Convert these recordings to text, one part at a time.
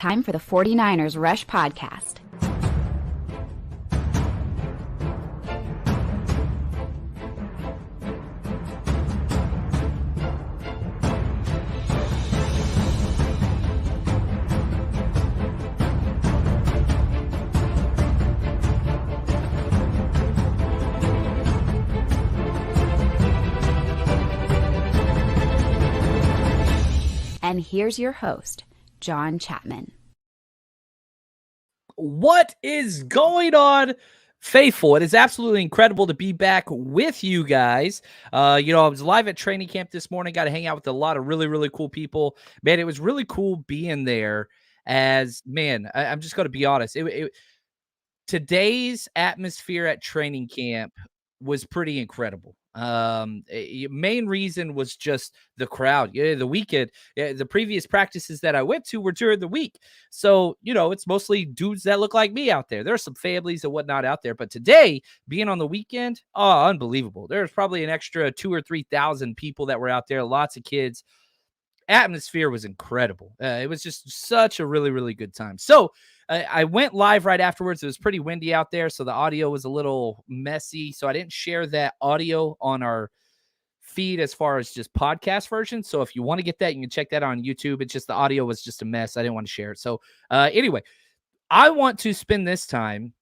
Time for the 49ers Rush Podcast. And here's your host, John Chapman. What is going on, faithful? It is absolutely incredible to be back with you guys. I was live at training camp this morning, got to hang out with a lot of really, really cool people. Man, it was really cool being there. I'm just going to be honest. Today's atmosphere at training camp was pretty incredible. Main reason was just the crowd. Yeah, the weekend, the previous practices that I went to were during the week. So, it's mostly dudes that look like me out there. There are some families and whatnot out there. But today, being on the weekend, unbelievable. There's probably an extra 2,000 or 3,000 people that were out there, lots of kids. Atmosphere was incredible. It was just such a really, really good time. So I went live right afterwards. It was pretty windy out there, so the audio was a little messy. So I didn't share that audio on our feed as far as just podcast version. So if you want to get that, you can check that on YouTube. It's just the audio was just a mess. I didn't want to share it. So anyway, I want to spend this time,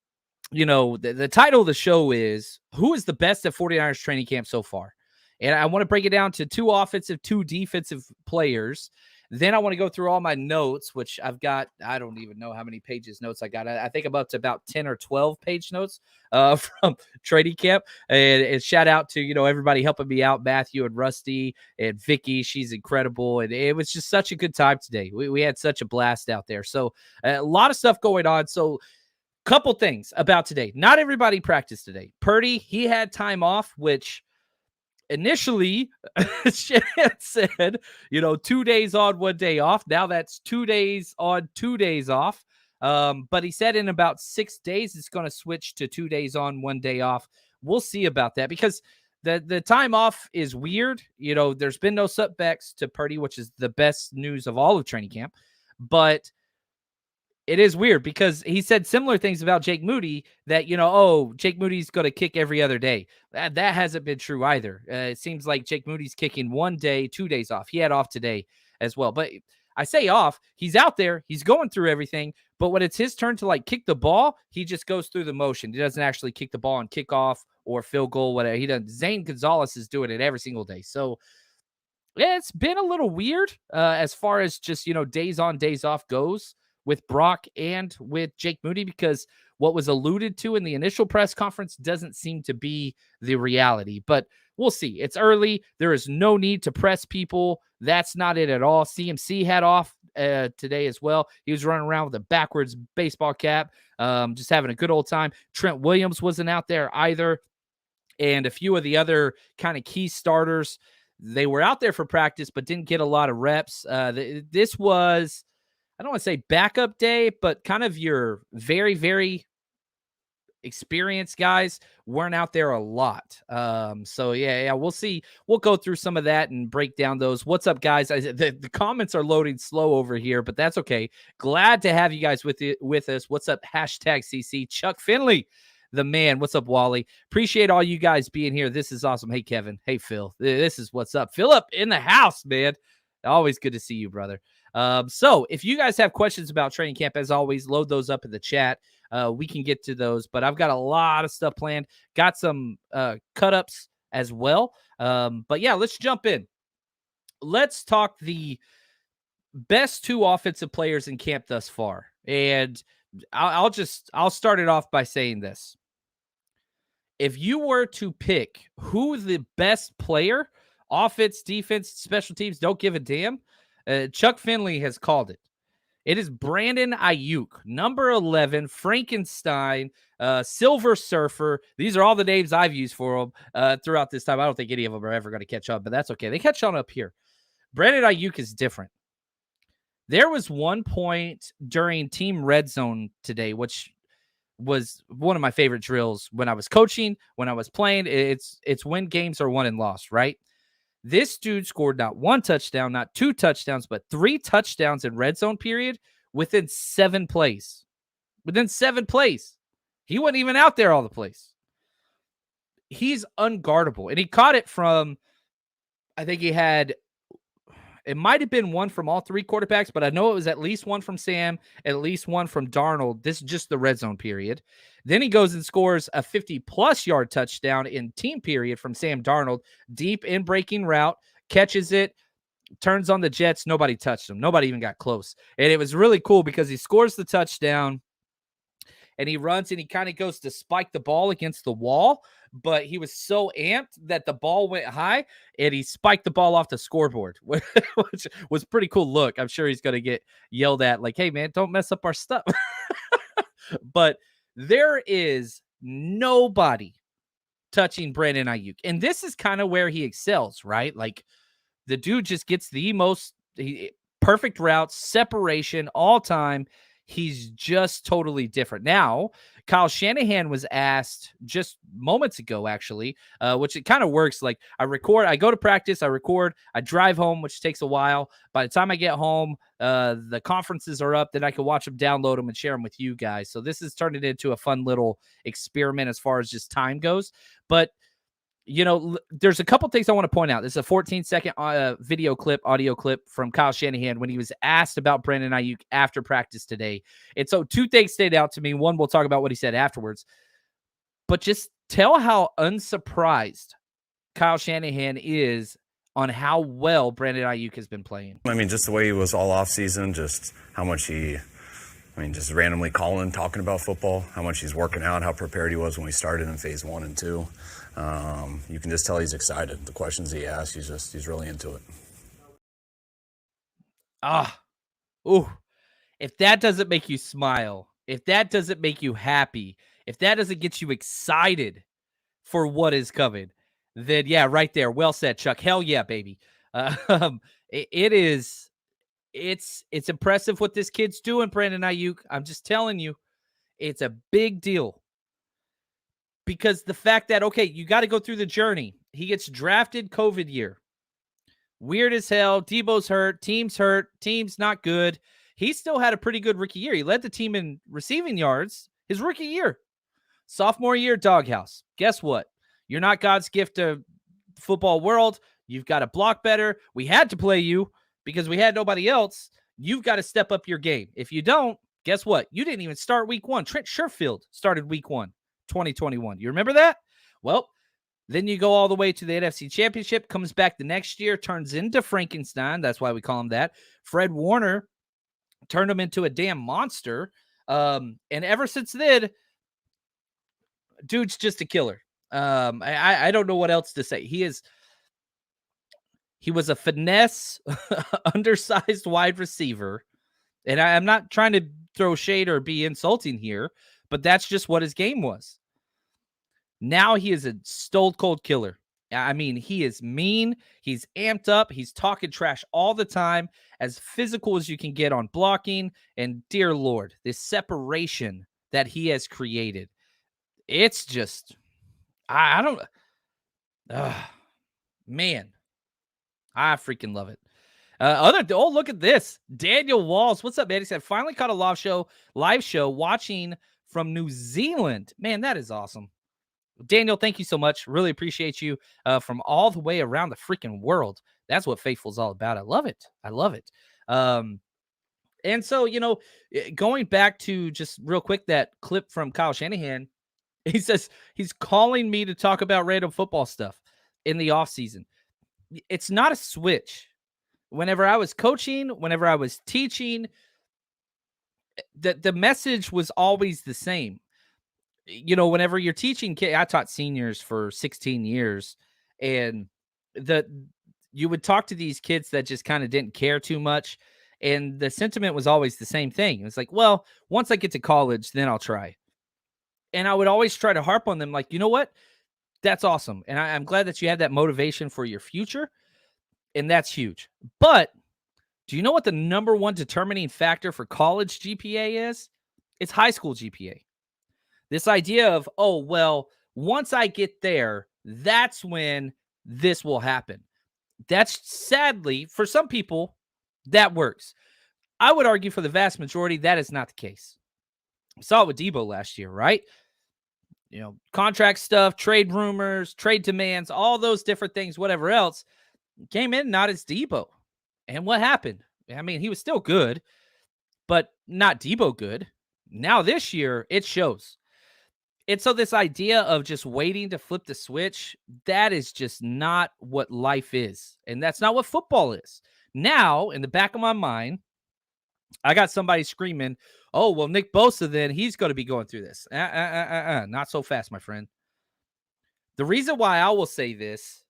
the title of the show is Who is the Best at 49ers Training Camp so far? And I want to break it down to 2 offensive, 2 defensive players. Then I want to go through all my notes, which I've got, I don't even know how many pages notes I got. I think I'm up to about 10 or 12 page notes from training camp. And shout out to, everybody helping me out, Matthew and Rusty and Vicky. She's incredible. And it was just such a good time today. We had such a blast out there. So a lot of stuff going on. So couple things about today. Not everybody practiced today. Purdy, he had time off, which initially Shan said, 2 days on, 1 day off. Now that's 2 days on, 2 days off. But he said in about 6 days, it's going to switch to 2 days on, 1 day off. We'll see about that because the time off is weird. There's been no setbacks to Purdy, which is the best news of all of training camp. But it is weird because he said similar things about Jake Moody that, Jake Moody's going to kick every other day. That hasn't been true either. It seems like Jake Moody's kicking 1 day, 2 days off. He had off today as well. But I say off, he's out there. He's going through everything. But when it's his turn to kick the ball, he just goes through the motion. He doesn't actually kick the ball on kickoff or field goal, whatever. He doesn't. Zane Gonzalez is doing it every single day. So yeah, it's been a little weird as far as just, days on, days off goes with Brock and with Jake Moody, because what was alluded to in the initial press conference doesn't seem to be the reality. But we'll see. It's early. There is no need to press people. That's not it at all. CMC had off today as well. He was running around with a backwards baseball cap, just having a good old time. Trent Williams wasn't out there either. And a few of the other kind of key starters, they were out there for practice, but didn't get a lot of reps. This was, I don't want to say backup day, but kind of your very, very experienced guys weren't out there a lot. So yeah, we'll see. We'll go through some of that and break down those. What's up, guys? The comments are loading slow over here, but that's okay. Glad to have you guys with us. What's up? #CC. Chuck Finley, the man. What's up, Wally? Appreciate all you guys being here. This is awesome. Hey, Kevin. Hey, Phil. This is what's up. Philip in the house, man. Always good to see you, brother. So if you guys have questions about training camp, as always, load those up in the chat. We can get to those, but I've got a lot of stuff planned. Got some cut-ups as well. But yeah, let's jump in. Let's talk the best 2 offensive players in camp thus far. And I'll start it off by saying this. If you were to pick who the best player, offense, defense, special teams, don't give a damn, Chuck Finley has called it. It is Brandon Ayuk, number 11, Frankenstein, Silver Surfer. These are all the names I've used for him throughout this time. I don't think any of them are ever going to catch on, but that's okay. They catch on up here. Brandon Ayuk is different. There was one point during Team Red Zone today, which was one of my favorite drills when I was coaching, when I was playing. It's when games are won and lost, right? This dude scored not 1 touchdown, not 2 touchdowns, but 3 touchdowns in red zone period within 7 plays. Within 7 plays. He wasn't even out there all the plays. He's unguardable. And he caught it from, I think he had, it might have been one from all 3 quarterbacks, but I know it was at least one from Sam, at least one from Darnold. This is just the red zone period. Then he goes and scores a 50-plus yard touchdown in team period from Sam Darnold, deep in breaking route, catches it, turns on the Jets. Nobody touched him. Nobody even got close. And it was really cool because he scores the touchdown and he runs and he kind of goes to spike the ball against the wall, but he was so amped that the ball went high and he spiked the ball off the scoreboard, which was pretty cool look. I'm sure he's going to get yelled at like, hey, man, don't mess up our stuff. But there is nobody touching Brandon Ayuk. And this is kind of where he excels, right? Like the dude just gets the most perfect routes, separation all time. He's just totally different. Now, Kyle Shanahan was asked just moments ago, actually, which it kind of works. Like I go to practice, I record, I drive home, which takes a while. By the time I get home, the conferences are up, then I can watch them, download them, and share them with you guys. So this is turning into a fun little experiment as far as just time goes. But there's a couple things I want to point out. This is a 14-second audio clip from Kyle Shanahan when he was asked about Brandon Ayuk after practice today. And so 2 things stayed out to me. One, we'll talk about what he said afterwards. But just tell how unsurprised Kyle Shanahan is on how well Brandon Ayuk has been playing. I mean, just the way he was all off season, just how much just randomly calling, talking about football, how much he's working out, how prepared he was when we started in phase 1 and 2. You can just tell he's excited. The questions he asks, he's really into it. If that doesn't make you smile, if that doesn't make you happy, if that doesn't get you excited for what is coming, then yeah, right there. Well said, Chuck. Hell yeah, baby. It's impressive what this kid's doing, Brandon Ayuk. I'm just telling you, it's a big deal. Because the fact that, okay, you got to go through the journey. He gets drafted COVID year. Weird as hell. Debo's hurt. Team's not good. He still had a pretty good rookie year. He led the team in receiving yards his rookie year. Sophomore year, doghouse. Guess what? You're not God's gift to football world. You've got to block better. We had to play you because we had nobody else. You've got to step up your game. If you don't, guess what? You didn't even start week 1. Trent Sherfield started week 1, 2021. You remember that? Well, then you go all the way to the NFC Championship, comes back the next year, turns into Frankenstein. That's why we call him that. Fred Warner turned him into a damn monster. And ever since then, dude's just a killer. I don't know what else to say. He was a finesse, undersized wide receiver. And I'm not trying to throw shade or be insulting here, but that's just what his game was. Now he is a stone cold killer. I mean, he is mean. He's amped up. He's talking trash all the time, as physical as you can get on blocking. And dear Lord, this separation that he has created, it's just, I don't, man, I freaking love it. Look at this. Daniel Walls. What's up, man? He said, finally caught a live show watching from New Zealand. Man, that is awesome. Daniel, thank you so much. Really appreciate you from all the way around the freaking world. That's what Faithful's all about. I love it. And so, going back to just real quick, that clip from Kyle Shanahan, he says he's calling me to talk about random football stuff in the offseason. It's not a switch. Whenever I was coaching, whenever I was teaching, the message was always the same. Whenever you're teaching kids, I taught seniors for 16 years, and you would talk to these kids that just kind of didn't care too much. And the sentiment was always the same thing. It was like, well, once I get to college, then I'll try. And I would always try to harp on them like, you know what? That's awesome. And I'm glad that you have that motivation for your future. And that's huge. But do you know what the number one determining factor for college GPA is? It's high school GPA. This idea of, oh, well, once I get there, that's when this will happen. That's sadly, for some people, that works. I would argue for the vast majority, that is not the case. We saw it with Debo last year, right? Contract stuff, trade rumors, trade demands, all those different things, whatever else, came in not as Debo. And what happened? I mean, he was still good, but not Debo good. Now this year, it shows. And so this idea of just waiting to flip the switch, that is just not what life is. And that's not what football is. Now, in the back of my mind, I got somebody screaming, oh, well, Nick Bosa, then he's going to be going through this. Not so fast, my friend. The reason why I will say this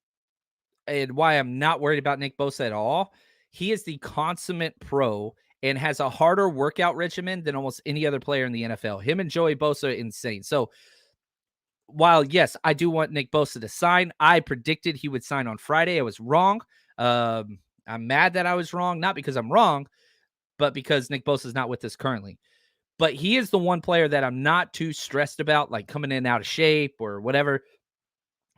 and why I'm not worried about Nick Bosa at all, he is the consummate pro and has a harder workout regimen than almost any other player in the NFL. Him and Joey Bosa are insane. So while, yes, I do want Nick Bosa to sign, I predicted he would sign on Friday. I was wrong. I'm mad that I was wrong, not because I'm wrong, but because Nick Bosa is not with us currently. But he is the one player that I'm not too stressed about, like coming in out of shape or whatever.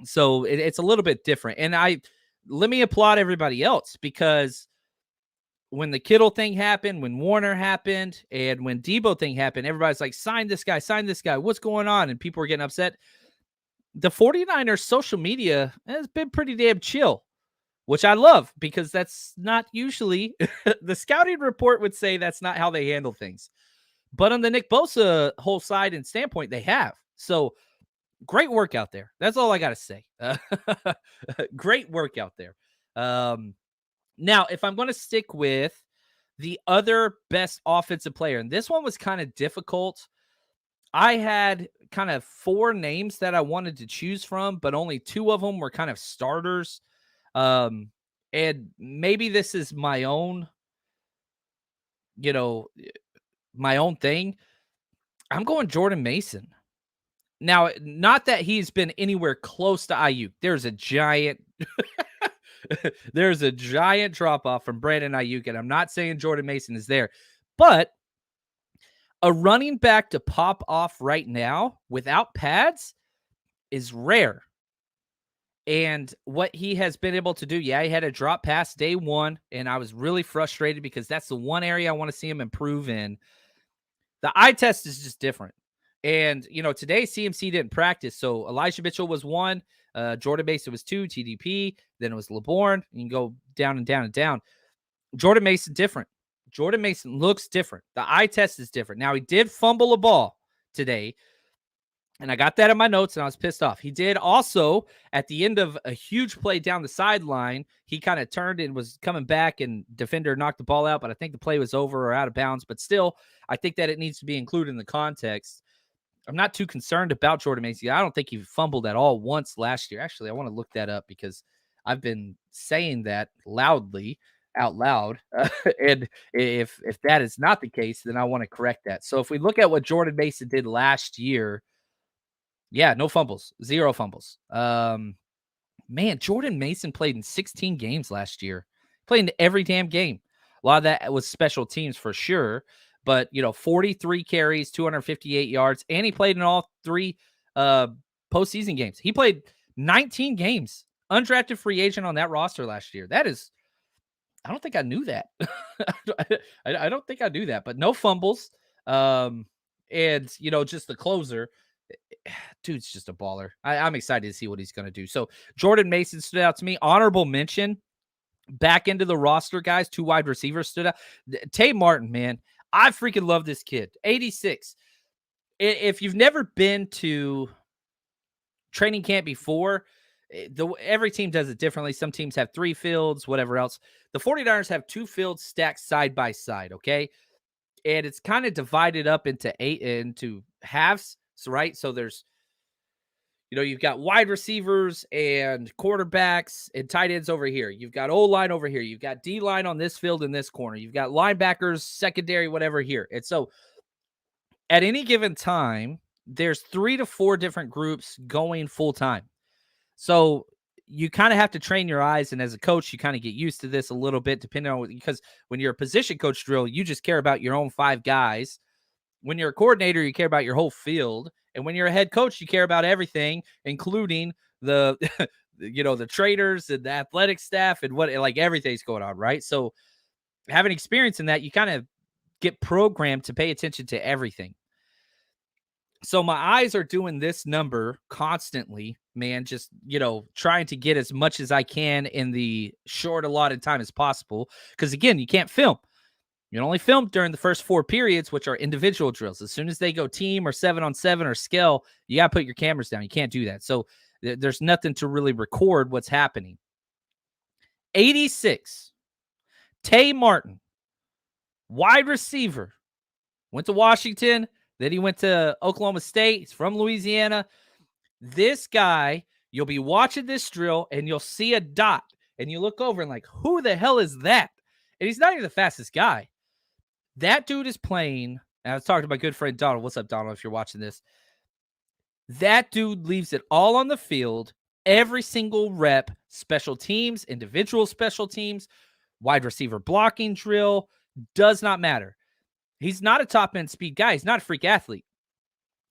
So it's a little bit different. And let me applaud everybody else, because when the Kittle thing happened, when Warner happened, and when Debo thing happened, everybody's like, sign this guy, what's going on? And people were getting upset. The 49ers social media has been pretty damn chill, which I love, because that's not usually the scouting report would say that's not how they handle things. But on the Nick Bosa whole side and standpoint, they have. So great work out there. That's all I got to say. Great work out there. Now, if I'm going to stick with the other best offensive player, and this one was kind of difficult. I had kind of 4 names that I wanted to choose from, but only 2 of them were kind of starters. And maybe this is my own, my own thing. I'm going Jordan Mason. Now, not that he's been anywhere close to Ayuk. There's a giant drop off from Brandon Ayuk, and I'm not saying Jordan Mason is there, but a running back to pop off right now without pads is rare. And what he has been able to do, he had a drop pass day 1, and I was really frustrated because that's the one area I want to see him improve in. The eye test is just different. And, today CMC didn't practice. So Elijah Mitchell was 1, Jordan Mason was 2, TDP, then it was LeBourne. You can go down and down and down. Jordan Mason, different. Jordan Mason looks different. The eye test is different. Now, he did fumble a ball today, and I got that in my notes, and I was pissed off. He did also, at the end of a huge play down the sideline, he kind of turned and was coming back, and defender knocked the ball out, but I think the play was over or out of bounds. But still, I think that it needs to be included in the context. I'm not too concerned about Jordan Mason. I don't think he fumbled at all once last year. Actually, I want to look that up because I've been saying that loudly out loud. And if that is not the case, then I want to correct that. So if we look at what Jordan Mason did last year, no fumbles, 0 fumbles. Man, Jordan Mason played in 16 games last year. Played in every damn game. A lot of that was special teams for sure. But, 43 carries, 258 yards, and he played in all 3 postseason games. He played 19 games, undrafted free agent on that roster last year. That is, I don't think I knew that. I don't think I knew that, but no fumbles. And, just the closer. Dude's just a baller. I'm excited to see what he's going to do. So Jordan Mason stood out to me. Honorable mention, back into the roster, guys, 2 wide receivers stood out. Tay Martin, man. I freaking love this kid. 86. If you've never been to training camp before, every team does it differently. Some teams have 3 fields, whatever else. The 49ers have 2 fields stacked side by side, okay? And it's kind of divided up into halves, right? So there's, you've got wide receivers and quarterbacks and tight ends over here. You've got O-line over here. You've got D-line on this field in this corner. You've got linebackers, secondary, whatever here. And so at any given time, there's 3 to 4 different groups going full time. So you kind of have to train your eyes. And as a coach, you kind of get used to this a little bit, depending on, because when you're a position coach drill, you just care about your own 5 guys. When you're a coordinator, you care about your whole field. And when you're a head coach, you care about everything, including the, the traders and the athletic staff and everything's going on, right? So having experience in that, you kind of get programmed to pay attention to everything. So my eyes are doing this number constantly, man, just, trying to get as much as I can in the short allotted time as possible. Because again, you can't film. You can only film during the first 4 periods, which are individual drills. As soon as they go team or 7-on-7 or skill, you got to put your cameras down. You can't do that. So there's nothing to really record what's happening. 86, Tay Martin, wide receiver, went to Washington. Then he went to Oklahoma State. He's from Louisiana. This guy, you'll be watching this drill and you'll see a dot and you look over and like, who the hell is that? And he's not even the fastest guy. That dude is playing. And I was talking to my good friend Donald. What's up, Donald, if you're watching this? That dude leaves it all on the field. Every single rep, special teams, individual special teams, wide receiver blocking drill, does not matter. He's not a top-end speed guy. He's not a freak athlete.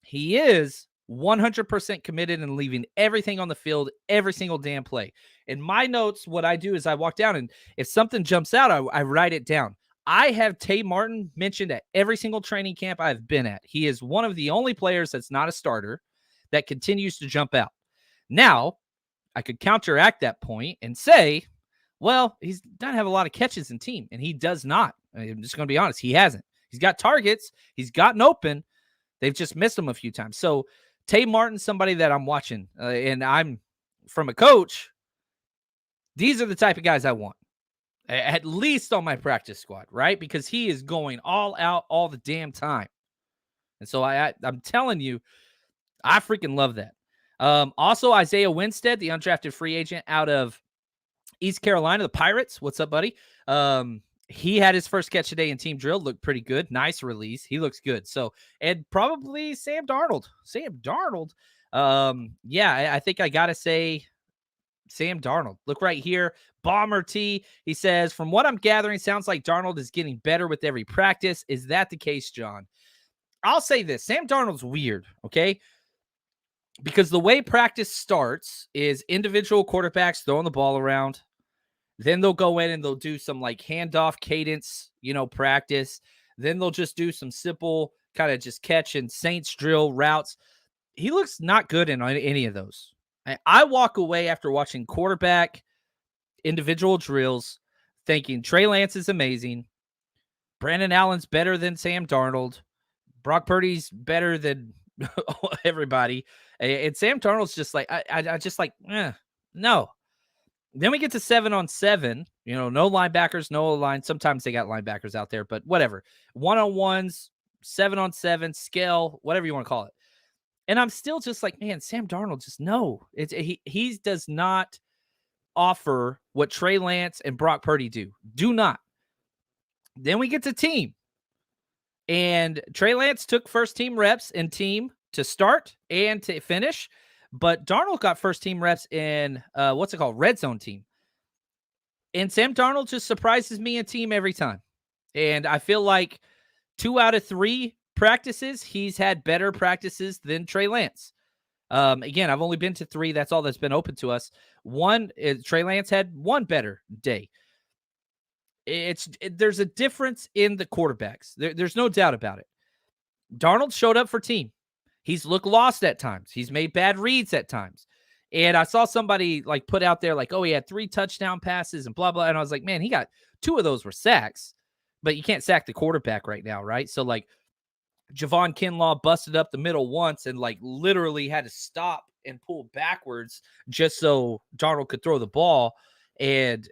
He is 100% committed and leaving everything on the field every single damn play. In my notes, what I do is I walk down, and if something jumps out, I write it down. I have Tay Martin mentioned at every single training camp I've been at. He is one of the only players that's not a starter that continues to jump out. Now, I could counteract that point and say, well, he doesn't have a lot of catches in team, and he does not. I'm just going to be honest. He hasn't. He's got targets. He's gotten open. They've just missed him a few times. So Tay Martin's somebody that I'm watching, and I'm from a coach. These are the type of guys I want, at least on my practice squad, right? Because he is going all out all the damn time. And so I'm telling you, I freaking love that. Also, Isaiah Winstead, the undrafted free agent out of East Carolina, the Pirates. What's up, buddy? He had his first catch today in team drill. Looked pretty good. Nice release. He looks good. So, and probably Sam Darnold. I think I got to say Sam Darnold. Look right here. Bomber T. He says, from what I'm gathering, sounds like Darnold is getting better with every practice. Is that the case, John? I'll say this. Sam Darnold's weird, okay? Because the way practice starts is individual quarterbacks throwing the ball around. Then they'll go in and they'll do some like handoff cadence, practice. Then they'll just do some simple kind of just catch and Saints drill routes. He looks not good in any of those. I walk away after watching quarterback individual drills thinking Trey Lance is amazing. Brandon Allen's better than Sam Darnold. Brock Purdy's better than everybody. And Sam Darnold's just like, I just like, no. Then we get to 7-on-7, no linebackers, no line. Sometimes they got linebackers out there, but whatever. 1-on-1s, 7-on-7, scale, whatever you want to call it. And I'm still just like, man, Sam Darnold, just no. He does not offer what Trey Lance and Brock Purdy do. Do not. Then we get to team. And Trey Lance took first team reps in team to start and to finish. But Darnold got first team reps in, red zone team. And Sam Darnold just surprises me in team every time. And I feel like 2 out of 3 practices, he's had better practices than Trey Lance. Again, I've only been to 3. That's all that's been open to us. Trey Lance had 1 better day. There's a difference in the quarterbacks. There's no doubt about it. Darnold showed up for team. He's looked lost at times. He's made bad reads at times. And I saw somebody like put out there like, oh, he had 3 touchdown passes and blah, blah. And I was like, man, he got 2 of those were sacks, but you can't sack the quarterback right now, right? So like Javon Kinlaw busted up the middle once and like literally had to stop and pull backwards just so Darnold could throw the ball. And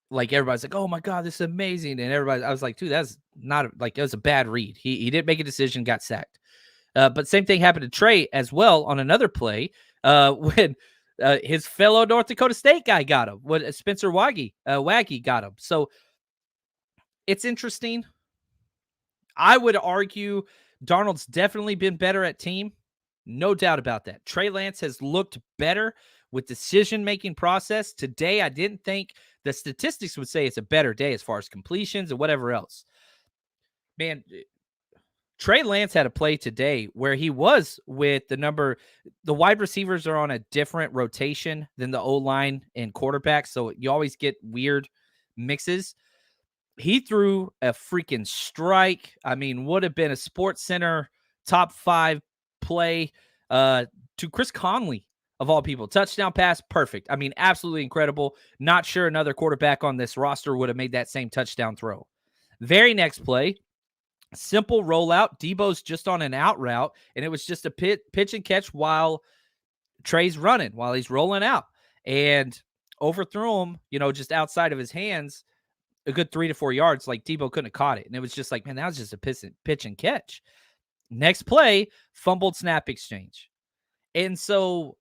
like everybody's like, oh my God, this is amazing. And I was like, dude, that's not it was a bad read. He didn't make a decision, got sacked. But same thing happened to Trey as well on another play when his fellow North Dakota State guy got him. When Spencer Waggy got him. So it's interesting. I would argue Darnold's definitely been better at team. No doubt about that. Trey Lance has looked better with decision-making process. Today, I didn't think the statistics would say it's a better day as far as completions and whatever else. Man, Trey Lance had a play today where he was with the wide receivers are on a different rotation than the O-line and quarterbacks, so you always get weird mixes. He threw a freaking strike. I mean, would have been a Sports Center top 5 play to Chris Conley, of all people. Touchdown pass, perfect. I mean, absolutely incredible. Not sure another quarterback on this roster would have made that same touchdown throw. Very next play, simple rollout. Debo's just on an out route, and it was just a pitch and catch while Trey's running, while he's rolling out. And overthrew him, just outside of his hands, a good 3 to 4 yards. Like, Debo couldn't have caught it. And it was just like, man, that was just a pitch and catch. Next play, fumbled snap exchange. And so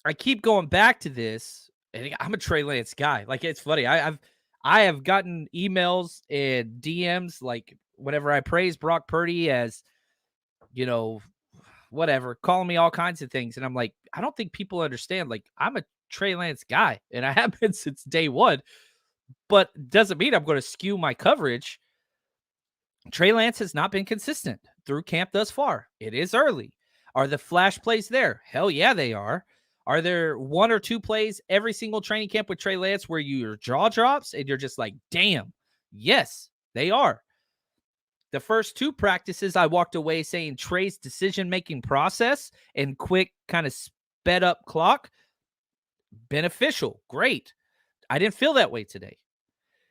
I keep going back to this, and I'm a Trey Lance guy. Like, it's funny. I have gotten emails and DMs, like, whenever I praise Brock Purdy as, whatever, calling me all kinds of things. And I'm like, I don't think people understand. Like, I'm a Trey Lance guy, and I have been since day one, but doesn't mean I'm going to skew my coverage. Trey Lance has not been consistent through camp thus far. It is early. Are the flash plays there? Hell yeah, they are. Are there 1 or 2 plays every single training camp with Trey Lance where your jaw drops and you're just like, damn? Yes, they are. The first 2 practices, I walked away saying Trey's decision-making process and quick kind of sped up clock, beneficial, great. I didn't feel that way today.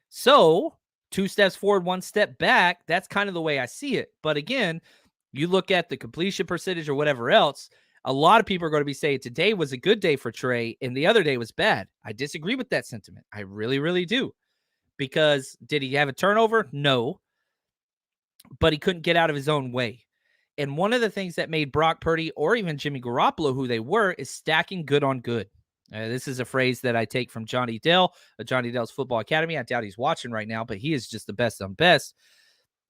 So 2 steps forward, 1 step back. That's kind of the way I see it. But again, you look at the completion percentage or whatever else, a lot of people are going to be saying today was a good day for Trey and the other day was bad. I disagree with that sentiment. I really, really do. Because did he have a turnover? No. But he couldn't get out of his own way. And one of the things that made Brock Purdy or even Jimmy Garoppolo who they were is stacking good on good. This is a phrase that I take from Johnny Dell, Johnny Dell's Football Academy. I doubt he's watching right now, but he is just the best on best.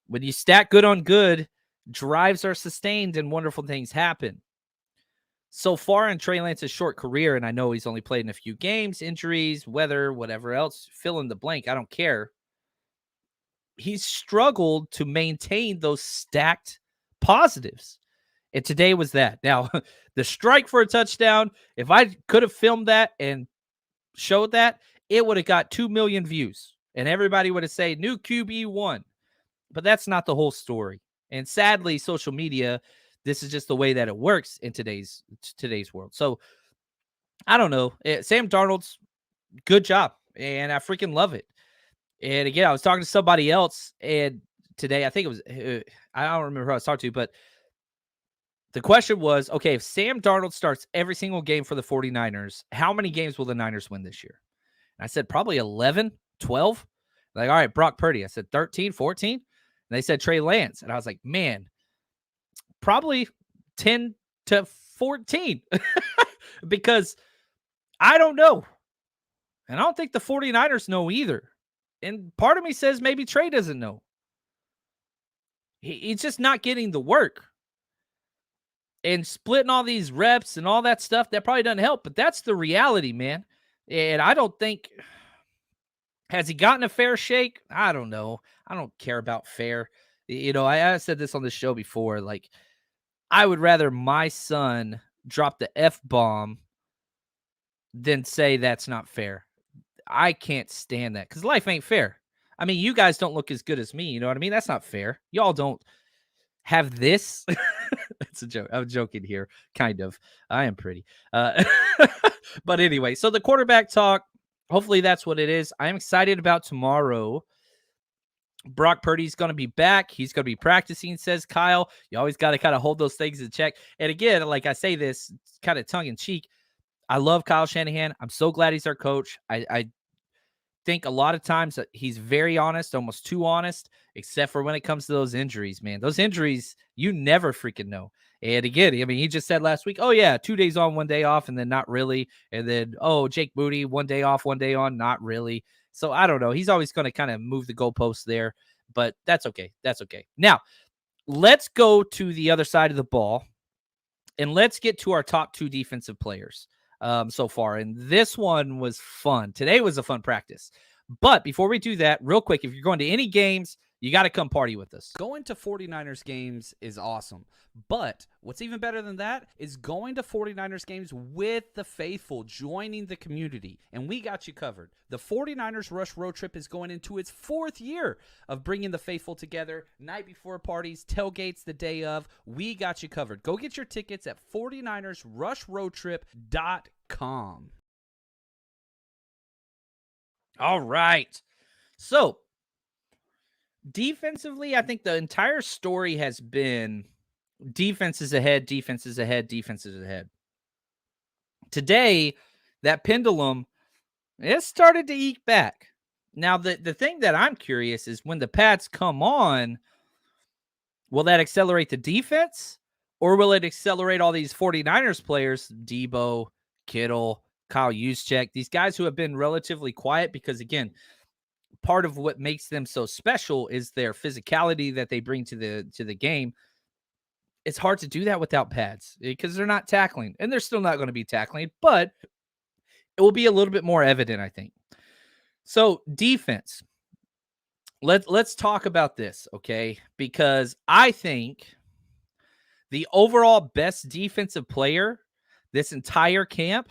When you stack good on good, drives are sustained and wonderful things happen. So far in Trey Lance's short career, and I know he's only played in a few games, injuries, weather, whatever else, fill in the blank, I don't care. He's struggled to maintain those stacked positives. And today was that. Now, the strike for a touchdown, if I could have filmed that and showed that, it would have got 2 million views. And everybody would have said, new QB1. But that's not the whole story. And sadly, social media, this is just the way that it works in today's world. So, I don't know. Sam Darnold's good job. And I freaking love it. And again, I was talking to somebody else and today, I think it was, I don't remember who I was talking to, but the question was, okay, if Sam Darnold starts every single game for the 49ers, how many games will the Niners win this year? And I said, probably 11, 12. Like, all right, Brock Purdy. I said 13, 14. And they said Trey Lance. And I was like, man, probably 10 to 14 because I don't know. And I don't think the 49ers know either. And part of me says maybe Trey doesn't know. He's just not getting the work. And splitting all these reps and all that stuff, that probably doesn't help. But that's the reality, man. And I don't think... Has he gotten a fair shake? I don't know. I don't care about fair. I said this on the show before. Like, I would rather my son drop the F-bomb than say that's not fair. I can't stand that because life ain't fair. I mean, you guys don't look as good as me. You know what I mean? That's not fair. Y'all don't have this. It's a joke. I'm joking here. Kind of. I am pretty. But anyway, so the quarterback talk, hopefully that's what it is. I'm excited about tomorrow. Brock Purdy's going to be back. He's going to be practicing, says Kyle. You always got to kind of hold those things in check. And again, like I say this kind of tongue in cheek, I love Kyle Shanahan. I'm so glad he's our coach. I think a lot of times that he's very honest, almost too honest, except for when it comes to those injuries, man. Those injuries, you never freaking know. And again, I mean, he just said last week, oh, yeah, 2 days on, 1 day off, and then not really. And then, oh, Jake Booty, 1 day off, 1 day on, not really. So I don't know. He's always going to kind of move the goalposts there, but that's okay. That's okay. Now, let's go to the other side of the ball, and let's get to our top 2 defensive players so far. And this one was fun. Today was a fun practice. But before we do that, real quick, if you're going to any games, You got to come party with us. Going to 49ers games is awesome. But what's even better than that is going to 49ers games with the faithful, joining the community. And we got you covered. The 49ers Rush Road Trip is going into its 4th year of bringing the faithful together. Night before parties, tailgates the day of. We got you covered. Go get your tickets at 49ersrushroadtrip.com. All right. So, defensively, I think the entire story has been defense is ahead, defense is ahead, defense is ahead. Today, that pendulum, it started to eke back. Now, the thing that I'm curious is when the Pats come on, will that accelerate the defense or will it accelerate all these 49ers players, Debo, Kittle, Kyle Juszczyk, these guys who have been relatively quiet because, again, part of what makes them so special is their physicality that they bring to the game. It's hard to do that without pads because they're not tackling, and they're still not going to be tackling, but it will be a little bit more evident, I think. So defense, let's talk about this, okay? Because I think the overall best defensive player this entire camp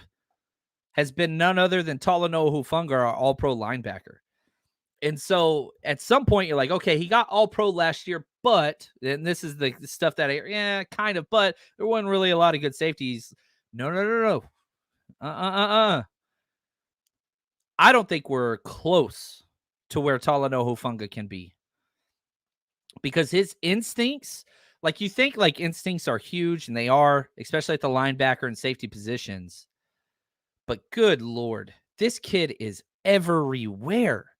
has been none other than Talanoa Hufanga, our all-pro linebacker. And so at some point you're like, okay, he got all pro last year, but, and this is the stuff that, kind of, but there wasn't really a lot of good safeties. No. I don't think we're close to where Talanoa Hufanga can be because his instincts, like you think like instincts are huge and they are, especially at the linebacker and safety positions. But good Lord, this kid is everywhere.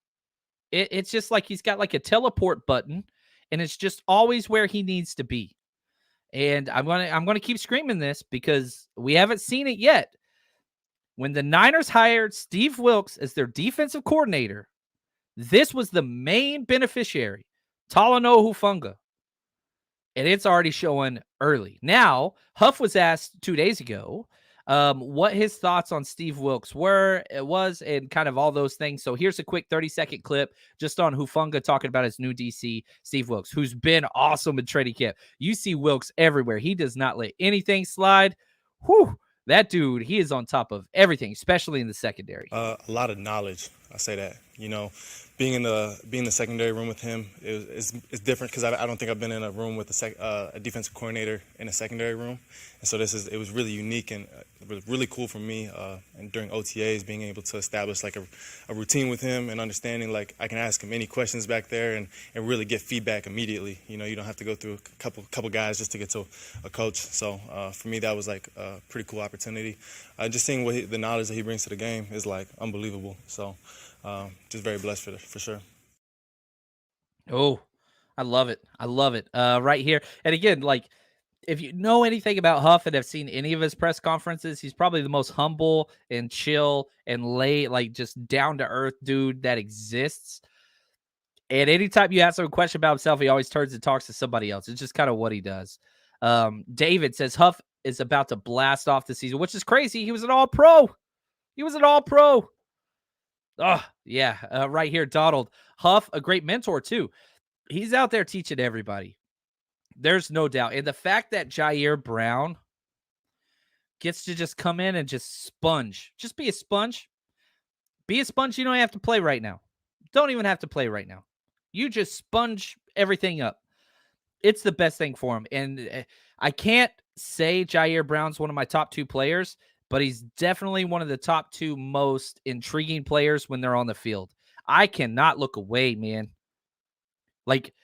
It's just like he's got like a teleport button, and it's just always where he needs to be. And I'm gonna keep screaming this because we haven't seen it yet. When the Niners hired Steve Wilks as their defensive coordinator, this was the main beneficiary, Talanoa Hufanga. And it's already showing early. Now, Huff was asked 2 days ago what his thoughts on Steve Wilks was, and kind of all those things. So here's a quick 30-second clip just on Hufanga talking about his new DC, Steve Wilks, who's been awesome in training camp. You see Wilks everywhere. He does not let anything slide. Whew, that dude, he is on top of everything, especially in the secondary. A lot of knowledge. I say that, being in the secondary room with him is different because I don't think I've been in a room with a defensive coordinator in a secondary room, and so it was really unique and it was really cool for me. And during OTAs, being able to establish like a routine with him and understanding like I can ask him any questions back there and really get feedback immediately. You don't have to go through a couple guys just to get to a coach. So for me, that was like a pretty cool opportunity. Just seeing the knowledge that he brings to the game is like unbelievable. So. Just very blessed for sure. Oh, I love it. I love it. Right here. And again, like if you know anything about Huff and have seen any of his press conferences, he's probably the most humble and chill and like just down to earth dude that exists. And anytime you ask him a question about himself, he always turns and talks to somebody else. It's just kind of what he does. David says Huff is about to blast off the season, which is crazy. He was an all-pro. Oh, yeah. Right here, Donald. Huff, a great mentor, too. He's out there teaching everybody. There's no doubt. And the fact that Jair Brown gets to just come in and just sponge. Just be a sponge. Be a sponge. You don't have to play right now. Don't even have to play right now. You just sponge everything up. It's the best thing for him. And I can't say Jair Brown's one of my top 2 players, but he's definitely one of the top 2 most intriguing players when they're on the field. I cannot look away, man. Like,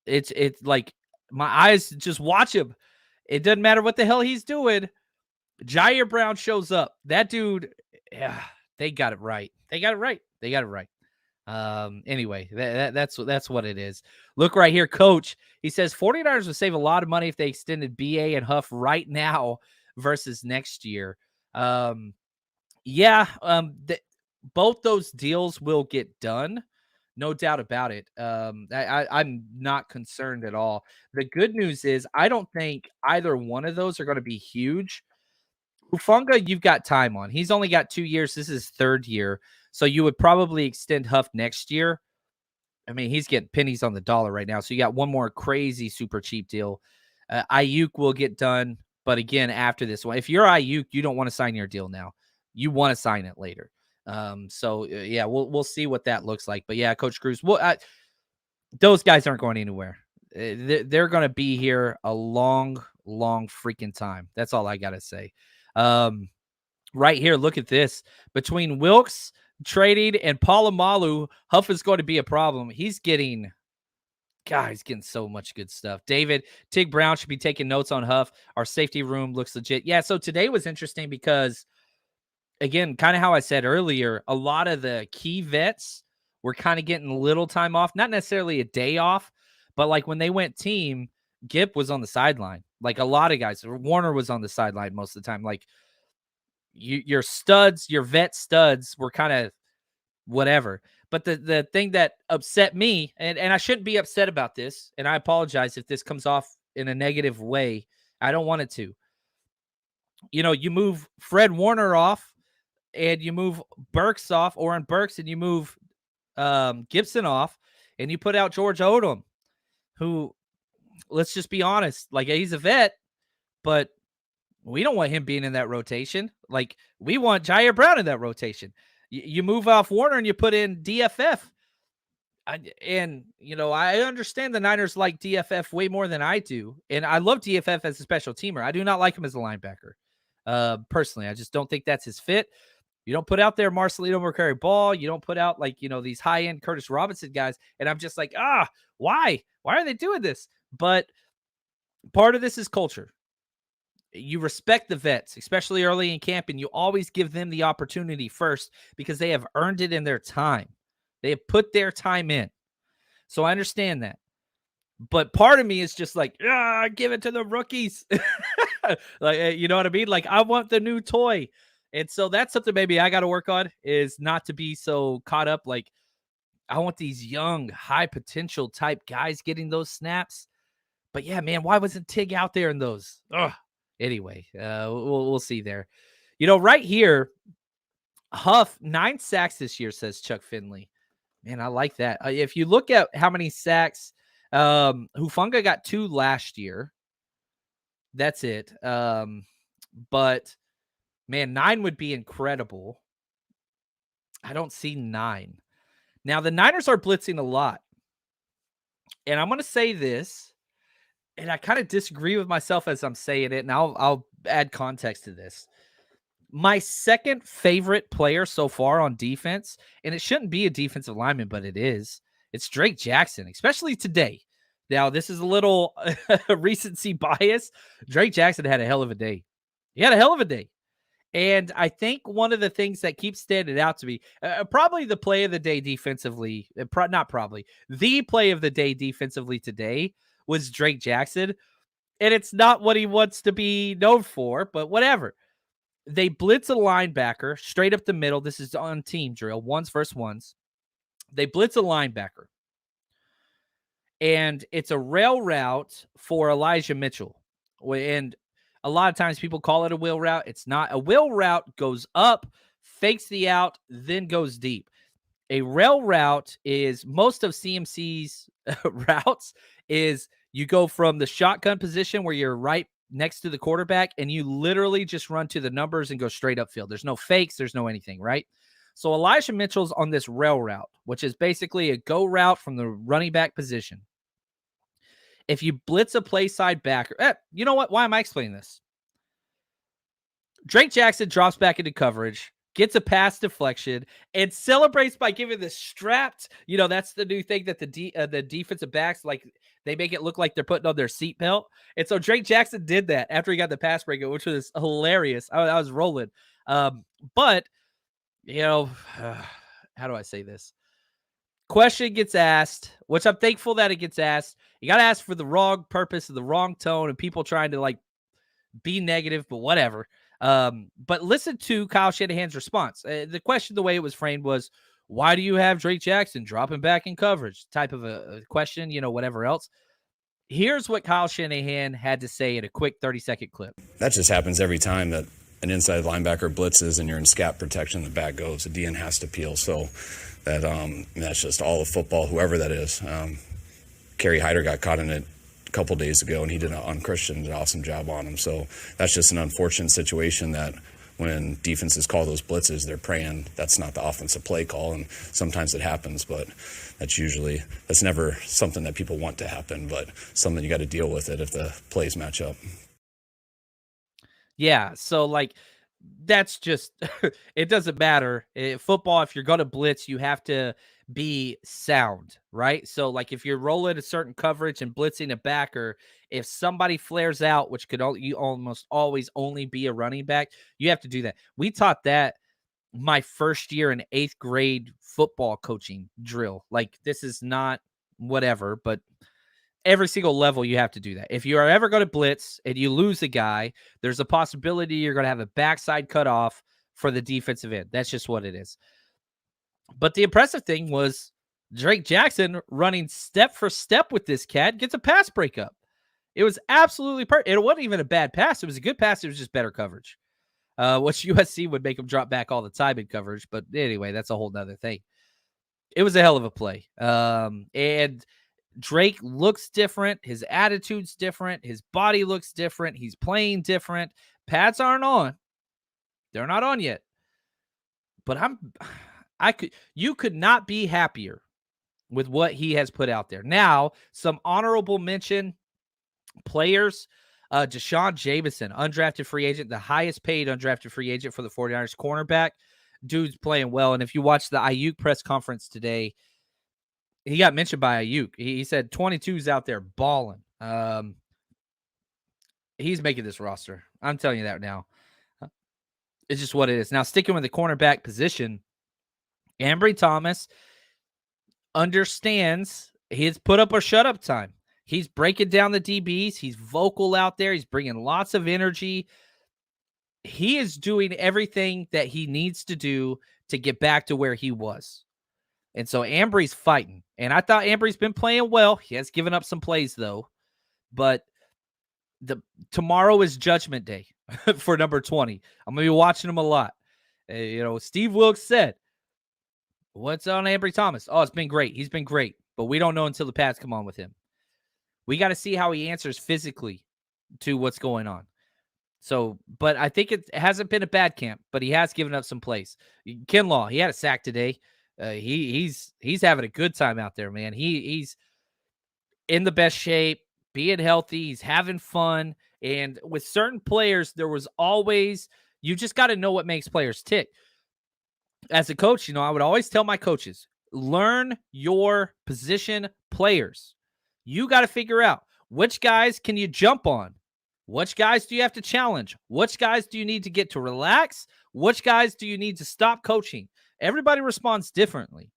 it's like my eyes just watch him. It doesn't matter what the hell he's doing. Jair Brown shows up. That dude, yeah, they got it right. Anyway, that's what it is. Look right here, Coach. He says 49ers would save a lot of money if they extended BA and Huff right now versus next year. Both those deals will get done. No doubt about it. I'm not concerned at all. The good news is I don't think either one of those are going to be huge. Hufanga, you've got time on. He's only got 2 years. This is his 3rd year. So you would probably extend Huff next year. I mean, he's getting pennies on the dollar right now. So you got one more crazy super cheap deal. Ayuk will get done, but again, after this one, if you're Ayuk, you don't want to sign your deal now. You want to sign it later. Yeah, we'll see what that looks like. But yeah, Coach Cruz, those guys aren't going anywhere. They're going to be here a long, long freaking time. That's all I got to say. Right here, look at this. Between Wilkes trading and Palomalu, Huff is going to be a problem. He's getting so much good stuff. David, Tig Brown should be taking notes on Huff. Our safety room looks legit. Yeah, so today was interesting because, again, kind of how I said earlier, a lot of the key vets were kind of getting a little time off. Not necessarily a day off, but like when they went team, Gip was on the sideline. Like a lot of guys, Warner was on the sideline most of the time. Like your studs, your vet studs were kind of whatever. But the thing that upset me, and I shouldn't be upset about this, and I apologize if this comes off in a negative way. I don't want it to. You know, you move Fred Warner off and you move Burks off, Oren Burks, and you move Gibson off, and you put out George Odom, who, let's just be honest, like he's a vet, but we don't want him being in that rotation. Like we want Jair Brown in that rotation. You move off Warner and you put in DFF. And, you know, I understand the Niners like DFF way more than I do. And I love DFF as a special teamer. I do not like him as a linebacker. Personally, I just don't think that's his fit. You don't put out there Marcelino McCurry Ball. You don't put out like, you know, these high-end Curtis Robinson guys. And I'm just like, why? Why are they doing this? But part of this is culture. You respect the vets, especially early in camp, and you always give them the opportunity first because they have earned it in their time. They have put their time in. So I understand that. But part of me is just like, give it to the rookies. Like, you know what I mean? Like, I want the new toy. And so that's something maybe I got to work on, is not to be so caught up. Like, I want these young, high potential type guys getting those snaps. But yeah, man, why wasn't Tig out there in those? Ugh. Anyway, we'll see there. You know, right here, Huff, 9 sacks this year, says Chuck Finley. Man, I like that. If you look at how many sacks, Hufanga got 2 last year. That's it. But, man, 9 would be incredible. I don't see 9. Now, the Niners are blitzing a lot. And I'm going to say this, and I kind of disagree with myself as I'm saying it, and I'll add context to this. My second favorite player so far on defense, and it shouldn't be a defensive lineman, but it is, it's Drake Jackson, especially today. Now, this is a little recency bias. Drake Jackson had a hell of a day. He had a hell of a day. And I think one of the things that keeps standing out to me, probably the play of the day defensively, the play of the day defensively today was Drake Jackson. And it's not what he wants to be known for, but whatever. They blitz a linebacker straight up the middle. This is on team drill, ones versus ones. They blitz a linebacker. And it's a rail route for Elijah Mitchell. And a lot of times people call it a wheel route. It's not. A wheel route goes up, fakes the out, then goes deep. A rail route is, most of CMC's routes is you go from the shotgun position where you're right next to the quarterback, and you literally just run to the numbers and go straight upfield. There's no fakes. There's no anything, right? So Elijah Mitchell's on this rail route, which is basically a go route from the running back position. If you blitz a play side backer, you know what? Why am I explaining this? Drake Jackson drops back into coverage, gets a pass deflection, and celebrates by giving the strapped, you know, that's the new thing that the defensive backs, like, they make it look like they're putting on their seatbelt. And so Drake Jackson did that after he got the pass breakup, which was hilarious. I was rolling. But, you know, how do I say this? Question gets asked, which I'm thankful that it gets asked. You got to ask for the wrong purpose and the wrong tone, and people trying to, like, be negative, but whatever. But listen to Kyle Shanahan's response. The question, the way it was framed, was, why do you have Drake Jackson dropping back in coverage? Type of a question, you know, whatever else. Here's what Kyle Shanahan had to say in a quick 30-second clip. That just happens every time that an inside linebacker blitzes and you're in scat protection, the back goes. The DN has to peel. So That's just all of football, whoever that is. Kerry Hyder got caught in it a couple days ago, and he did an awesome job on him. So that's just an unfortunate situation that when defenses call those blitzes, they're praying that's not the offensive play call, and sometimes it happens, but that's never something that people want to happen, but something you got to deal with it if the plays match up. Yeah, so like that's just it doesn't matter. Football, if you're going to blitz, you have to be sound, right? So like if you're rolling a certain coverage and blitzing a backer, if somebody flares out, which could you almost always only be a running back, you have to do that. We taught that my first year in 8th grade football coaching drill. Like this is not whatever, but every single level you have to do that. If you are ever going to blitz and you lose a guy, there's a possibility you're going to have a backside cut off for the defensive end. That's just what it is. But the impressive thing was Drake Jackson running step for step with this cat gets a pass breakup. It was absolutely perfect. It wasn't even a bad pass. It was a good pass. It was just better coverage. Which USC would make him drop back all the time in coverage. But anyway, that's a whole nother thing. It was a hell of a play. And Drake looks different. His attitude's different. His body looks different. He's playing different. Pads aren't on. They're not on yet. But you could not be happier with what he has put out there. Now, some honorable mention players. Deshaun Jameson, undrafted free agent, the highest paid undrafted free agent for the 49ers, cornerback. Dude's playing well. And if you watch the Ayuk press conference today, he got mentioned by Ayuk. He said 22's out there balling. He's making this roster. I'm telling you that now. It's just what it is. Now, sticking with the cornerback position, Ambry Thomas understands his put up or shut up time. He's breaking down the DBs. He's vocal out there. He's bringing lots of energy. He is doing everything that he needs to do to get back to where he was. And so Ambry's fighting. And I thought Ambry's been playing well. He has given up some plays, though. But tomorrow is Judgment Day for number 20. I'm going to be watching him a lot. Steve Wilkes said, what's on Ambry Thomas? Oh, it's been great. He's been great. But we don't know until the pads come on with him. We got to see how he answers physically to what's going on. So, but I think it hasn't been a bad camp, but he has given up some plays. Kinlaw, he had a sack today. He's having a good time out there, man. He's in the best shape, being healthy. He's having fun. And with certain players, there was always, you just got to know what makes players tick. As a coach, I would always tell my coaches, learn your position players. You got to figure out which guys can you jump on? Which guys do you have to challenge? Which guys do you need to get to relax? Which guys do you need to stop coaching? Everybody responds differently.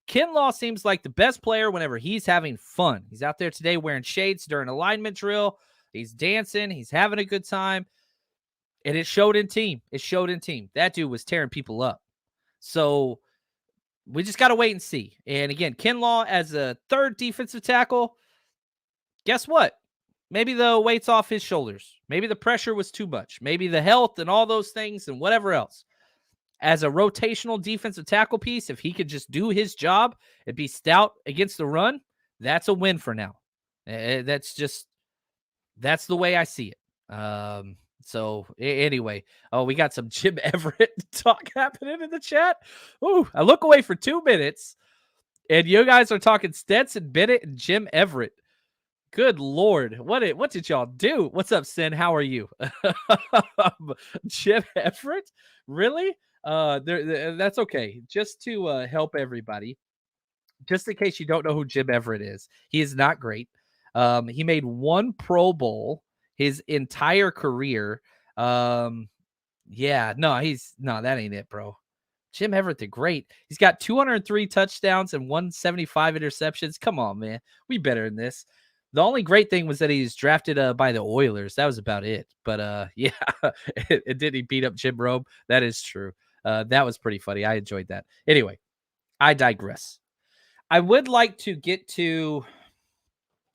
Kinlaw seems like the best player whenever he's having fun. He's out there today wearing shades during alignment drill. He's dancing. He's having a good time. And it showed in team. That dude was tearing people up. So we just got to wait and see. And again, Kinlaw as a third defensive tackle, guess what? Maybe the weight's off his shoulders. Maybe the pressure was too much. Maybe the health and all those things and whatever else. As a rotational defensive tackle piece, if he could just do his job and be stout against the run, that's a win for now. That's the way I see it. So anyway, we got some Jim Everett talk happening in the chat. Ooh, I look away for 2 minutes and you guys are talking Stetson Bennett and Jim Everett. Good Lord. What did y'all do? What's up, Sin? How are you? Jim Everett? Really? That's okay. Just to help everybody, just in case you don't know who Jim Everett is, he is not great. He made 1 Pro Bowl his entire career. That ain't it, bro. Jim Everett, the great. He's got 203 touchdowns and 175 interceptions. Come on, man. We better than this. The only great thing was that he's drafted by the Oilers. That was about it. But did he beat up Jim Rome? That is true. That was pretty funny. I enjoyed that. Anyway, I digress. I would like to get to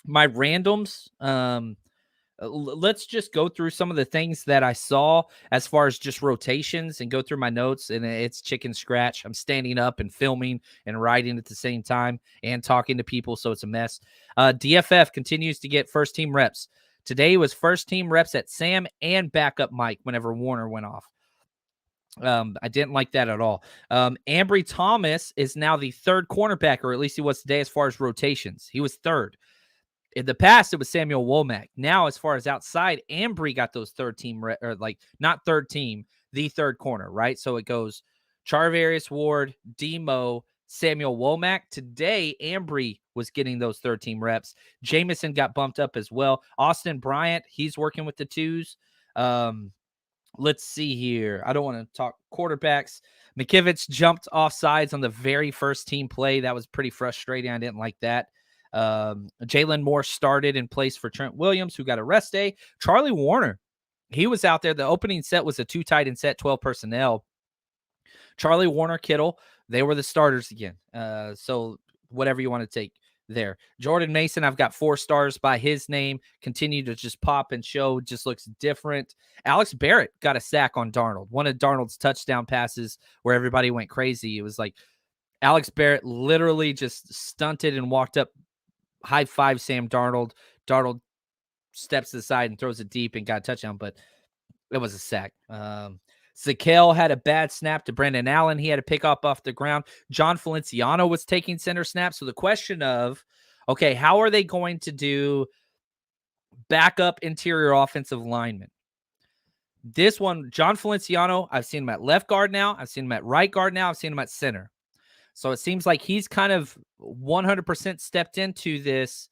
my randoms let's just go through some of the things that I saw as far as just rotations and go through my notes. And it's chicken scratch. I'm standing up and filming and writing at the same time and talking to people, so it's a mess. DFF continues to get first team reps. Today was first team reps at Sam and backup Mike whenever Warner went off. I didn't like that at all. Ambry Thomas is now the third cornerback, or at least he was today as far as rotations. He was third. In the past, it was Samuel Womack. Now, as far as outside, Ambry got those third team, or like not third team, the third corner, right? So it goes Charvarius Ward, Demo, Samuel Womack. Today, Ambry was getting those third team reps. Jamison got bumped up as well. Austin Bryant, he's working with the twos. Let's see here. I don't want to talk quarterbacks. McKivitz jumped off sides on the very first team play. That was pretty frustrating. I didn't like that. Jalen Moore started in place for Trent Williams, who got a rest day. Charlie Warner, he was out there. The opening set was a 2 tight end set, 12 personnel. Charlie Warner, Kittle, they were the starters again. So whatever you want to take there. Jordan Mason, I've got 4 stars by his name. Continue to just pop and show, just looks different. Alex Barrett got a sack on Darnold. One of Darnold's touchdown passes where everybody went crazy. It was like Alex Barrett literally just stunted and walked up, high five Sam Darnold. Darnold steps to the side and throws it deep and got a touchdown, but it was a sack. Zakel had a bad snap to Brandon Allen. He had to pick up off the ground. John Feliciano was taking center snap. So the question of, okay, how are they going to do backup interior offensive linemen? This one, John Feliciano, I've seen him at left guard now. I've seen him at right guard now. I've seen him at center. So it seems like he's kind of 100% stepped into this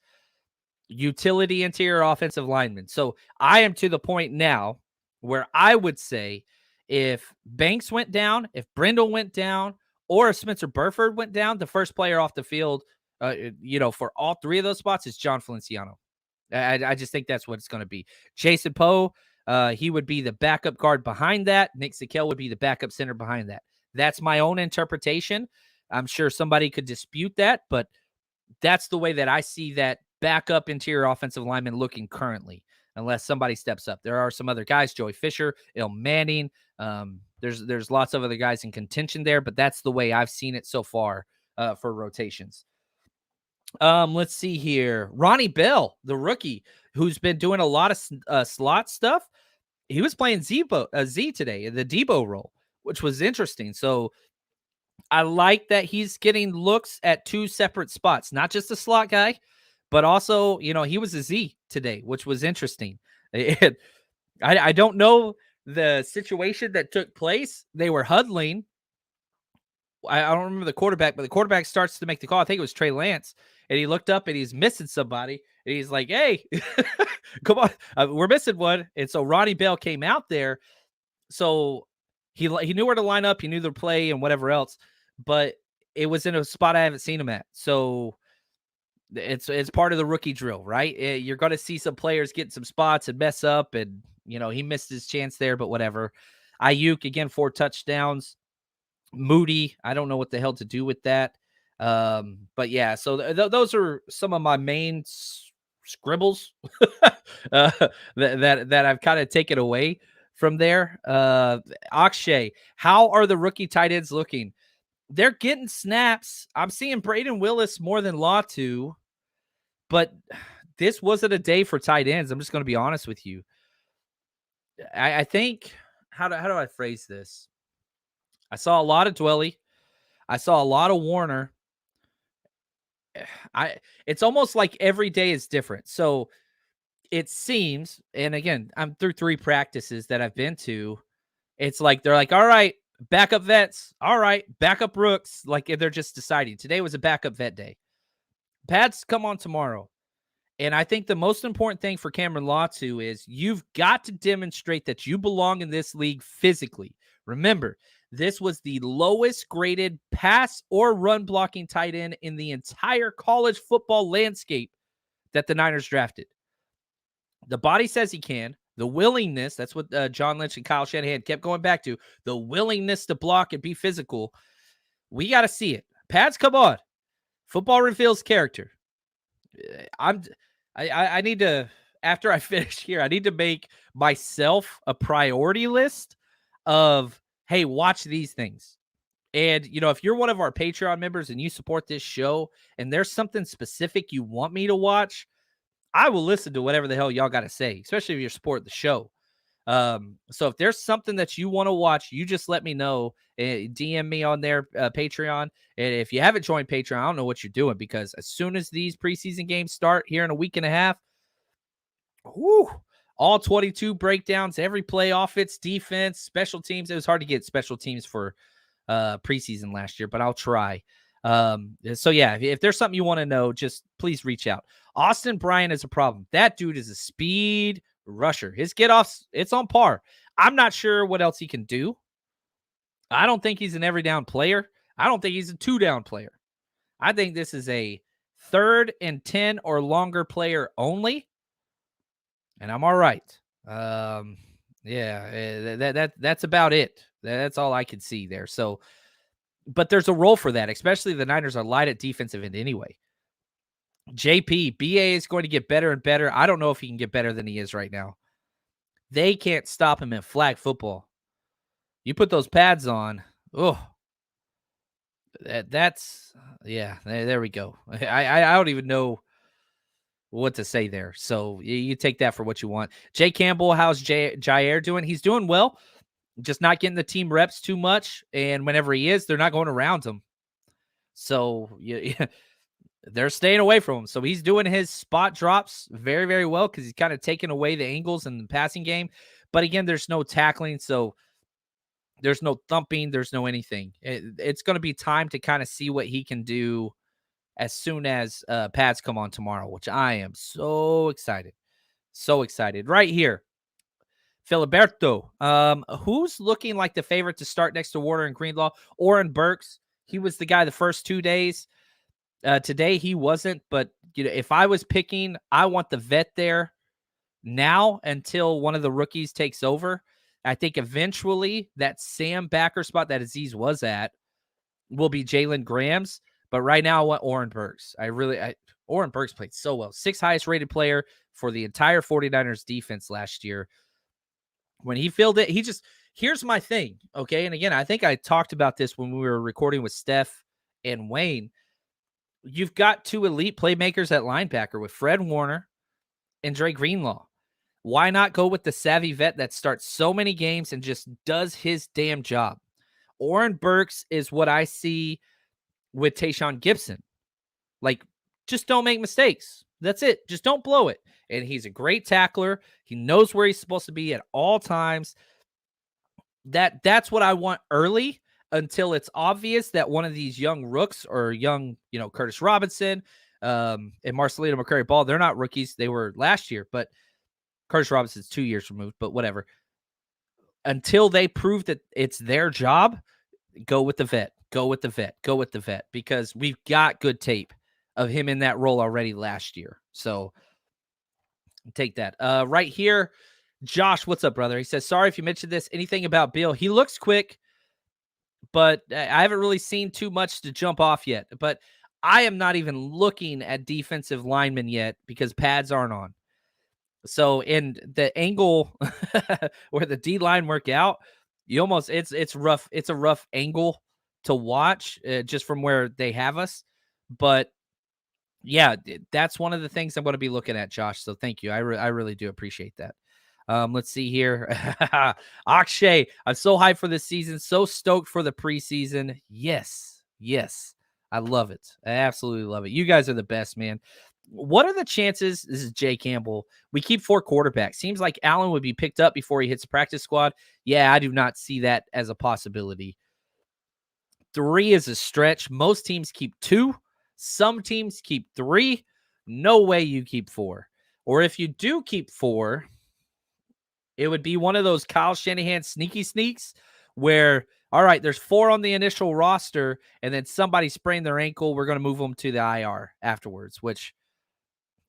utility interior offensive lineman. So I am to the point now where I would say if Banks went down, if Brindle went down, or if Spencer Burford went down, the first player off the field, for all 3 of those spots is John Feliciano. I just think that's what it's going to be. Jason Poe, he would be the backup guard behind that. Nick Zakel would be the backup center behind that. That's my own interpretation. I'm sure somebody could dispute that, but that's the way that I see that backup interior offensive lineman looking currently, unless somebody steps up. There are some other guys, Joey Fisher, Il Manning. There's lots of other guys in contention there, but that's the way I've seen it so far for rotations. Let's see here. Ronnie Bell, the rookie, who's been doing a lot of slot stuff. He was playing Z today, the Debo role, which was interesting. So I like that he's getting looks at 2 separate spots, not just a slot guy, but also, he was a Z today, which was interesting. I don't know the situation that took place. They were huddling. I don't remember the quarterback, but the quarterback starts to make the call. I think it was Trey Lance, and he looked up and he's missing somebody, and he's like, "Hey, come on, we're missing one." And so Ronnie Bell came out there, so he knew where to line up, he knew the play and whatever else, but it was in a spot I haven't seen him at. So it's part of the rookie drill, right? You're going to see some players get some spots and mess up, and he missed his chance there, but whatever. Ayuk again, 4 touchdowns. Moody, I don't know what the hell to do with that. But yeah, so those are some of my main scribbles that I've kind of taken away from there. Akshay, how are the rookie tight ends looking? They're getting snaps. I'm seeing Braden Willis more than Latu, but this wasn't a day for tight ends. I'm just going to be honest with you. I think, how do I phrase this? I saw a lot of Dwelly. I saw a lot of Warner. It's almost like every day is different. So it seems, and again, I'm through 3 practices that I've been to. It's like, they're like, all right, backup vets. All right, backup rooks. Like, they're just deciding. Today was a backup vet day. Pads come on tomorrow. And I think the most important thing for Cameron Latu is you've got to demonstrate that you belong in this league physically. Remember, this was the lowest graded pass or run blocking tight end in the entire college football landscape that the Niners drafted. The body says he can. The willingness, that's what John Lynch and Kyle Shanahan kept going back to, the willingness to block and be physical. We got to see it. Pads, come on. Football reveals character. I need to after I finish here, I need to make myself a priority list of, hey, watch these things. And, if you're one of our Patreon members and you support this show and there's something specific you want me to watch, I will listen to whatever the hell y'all got to say, especially if you support the show. So if there's something that you want to watch, you just let me know. DM me on their Patreon. And if you haven't joined Patreon, I don't know what you're doing, because as soon as these preseason games start here in a week and a half, all 22 breakdowns, every play, offense, defense, special teams. It was hard to get special teams for preseason last year, but I'll try. So yeah, if there's something you want to know, just please reach out. Austin Bryant is a problem. That dude is a speed rusher. His get-offs, it's on par. I'm not sure what else he can do. I don't think he's an every down player. I don't think he's a 2-down player. I think this is a 3rd and 10 or longer player only. And I'm all right. That's about it. That's all I can see there. So, but there's a role for that, especially the Niners are light at defensive end anyway. JP, BA is going to get better and better. I don't know if he can get better than he is right now. They can't stop him in flag football. You put those pads on. Oh, there we go. I don't even know what to say there. So you take that for what you want. Jay Campbell, how's Jair doing? He's doing well, just not getting the team reps too much. And whenever he is, they're not going around him. So they're staying away from him. So he's doing his spot drops very, very well, because he's kind of taking away the angles in the passing game. But again, there's no tackling. So there's no thumping. There's no anything. It's going to be time to kind of see what he can do as soon as pads come on tomorrow, which I am so excited. So excited. Right here, Filiberto. Who's looking like the favorite to start next to Warner and Greenlaw? Oren Burks. He was the guy the first 2 days. Today he wasn't, but if I was picking, I want the vet there now until one of the rookies takes over. I think eventually that Sam backer spot that Aziz was at will be Jalen Graham's. But right now, I want Oren Burks. Oren Burks played so well. 6th highest rated player for the entire 49ers defense last year. When he filled it, here's my thing, okay? And again, I think I talked about this when we were recording with Steph and Wayne. You've got 2 elite playmakers at linebacker with Fred Warner and Dre Greenlaw. Why not go with the savvy vet that starts so many games and just does his damn job? Oren Burks is what I see with Tayshaun Gibson. Like, just don't make mistakes. That's it. Just don't blow it. And he's a great tackler. He knows where he's supposed to be at all times. That's what I want early, until it's obvious that one of these young rooks or young, Curtis Robinson and Marcelino McCrary-Ball, they're not rookies. They were last year, but Curtis Robinson's 2 years removed, but whatever. Until they prove that it's their job, go with the vet. Go with the vet, because we've got good tape of him in that role already last year. So take that. Right here, Josh, what's up, brother? He says, sorry if you mentioned this. Anything about Bill? He looks quick, but I haven't really seen too much to jump off yet. But I am not even looking at defensive linemen yet, because pads aren't on. So in the angle where the D line work out, it's rough. It's a rough angle to watch just from where they have us. But yeah, that's one of the things I'm going to be looking at, Josh. So thank you. I really do appreciate that. Let's see here. Akshay, I'm so hyped for this season. So stoked for the preseason. Yes. I love it. I absolutely love it. You guys are the best, man. What are the chances? This is Jay Campbell. We keep 4 quarterbacks. Seems like Allen would be picked up before he hits the practice squad. Yeah, I do not see that as a possibility. 3 is a stretch. Most teams keep 2. Some teams keep 3. No way you keep 4. Or if you do keep 4, it would be one of those Kyle Shanahan sneaky sneaks where, all right, there's 4 on the initial roster, and then somebody sprained their ankle. We're going to move them to the IR afterwards, which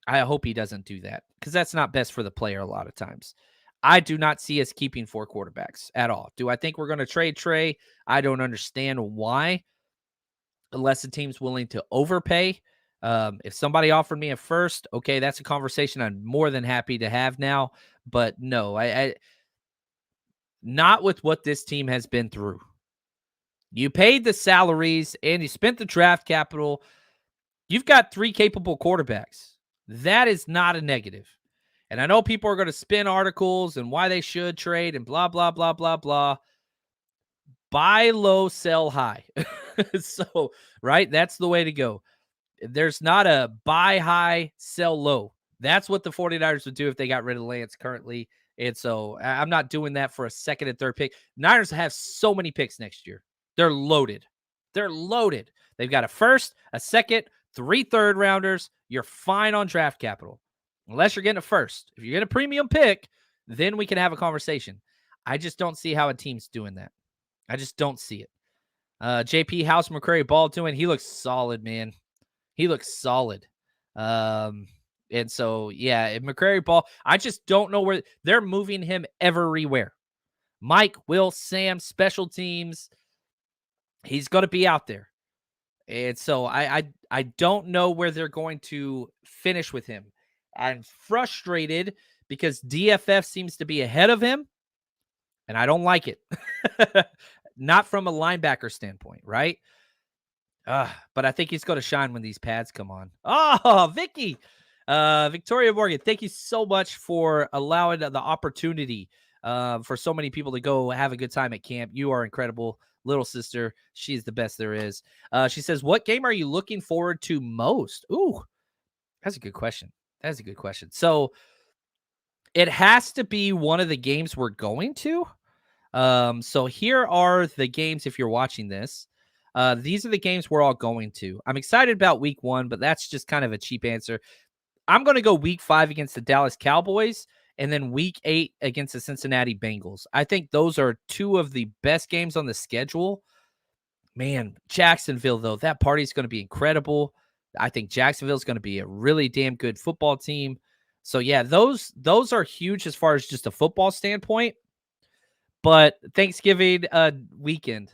I hope he doesn't do that, because that's not best for the player a lot of times. I do not see us keeping 4 quarterbacks at all. Do I think we're going to trade Trey? I don't understand why, unless the team's willing to overpay. If somebody offered me a first, okay, that's a conversation I'm more than happy to have now. But no, I not with what this team has been through. You paid the salaries and you spent the draft capital. You've got 3 capable quarterbacks. That is not a negative. And I know people are going to spin articles and why they should trade and blah, blah, blah, blah, blah. Buy low, sell high. So, right? That's the way to go. There's not a buy high, sell low. That's what the 49ers would do if they got rid of Lance currently. And so I'm not doing that for a second and third pick. Niners have so many picks next year. They're loaded. They're loaded. They've got a first, a second, 3 third rounders. You're fine on draft capital. Unless you're getting a first. If you're getting a premium pick, then we can have a conversation. I just don't see how a team's doing that. I just don't see it. JP, how's McCrary Ball doing? He looks solid, man. He looks solid. And so, yeah, McCrary Ball, I just don't know where they're moving him everywhere. Mike, Will, Sam, special teams. He's going to be out there. And so I don't know where they're going to finish with him. I'm frustrated because DFF seems to be ahead of him, and I don't like it. Not from a linebacker standpoint, right? But I think he's going to shine when these pads come on. Oh, Vicky. Victoria Morgan, thank you so much for allowing the opportunity for so many people to go have a good time at camp. You are incredible. Little sister, she's the best there is. She says, what game are you looking forward to most? Ooh, that's a good question. That's a good question. So it has to be one of the games we're going to. So here are the games if you're watching this. These are the games we're all going to. I'm excited about week 1, but that's just kind of a cheap answer. I'm going to go week 5 against the Dallas Cowboys and then week 8 against the Cincinnati Bengals. I think those are 2 of the best games on the schedule. Man, Jacksonville, though, that party is going to be incredible. I think Jacksonville is going to be a really damn good football team. So, yeah, those are huge as far as just a football standpoint. But Thanksgiving weekend,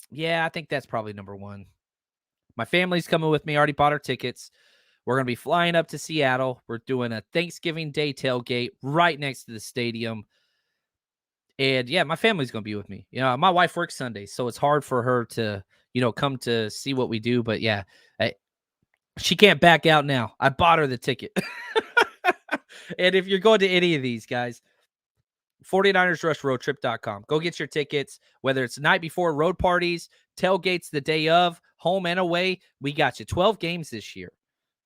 yeah, I think that's probably number 1. My family's coming with me. Already bought our tickets. We're going to be flying up to Seattle. We're doing a Thanksgiving Day tailgate right next to the stadium. And, yeah, my family's going to be with me. You know, my wife works Sundays, so it's hard for her to, you know, come to see what we do. But, yeah, she can't back out now. I bought her the ticket. And if you're going to any of these, guys, 49ersrushroadtrip.com. Go get your tickets, whether it's the night before, road parties, tailgates the day of, home and away. We got you. 12 games this year.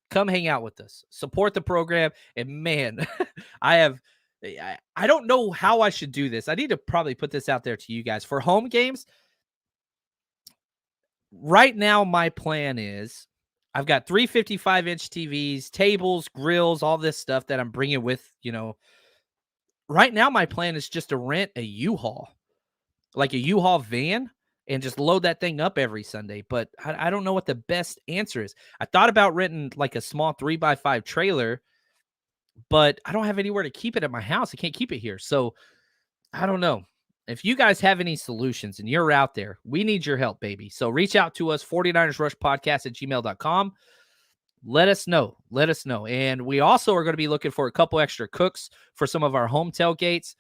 Come hang out with us. Support the program. And, man, I don't know how I should do this. I need to probably put this out there to you guys. For home games, right now my plan is I've got 3 55-inch TVs, tables, grills, all this stuff that I'm bringing with, you know. Right now, my plan is just to rent a U-Haul, like a U-Haul van, and just load that thing up every Sunday. But I don't know what the best answer is. I thought about renting like a small 3x5 trailer, but I don't have anywhere to keep it at my house. I can't keep it here. So I don't know. If you guys have any solutions and you're out there, we need your help, baby. So reach out to us, 49ersrushpodcast@gmail.com. Let us know. Let us know. And we also are going to be looking for a couple extra cooks for some of our home tailgates.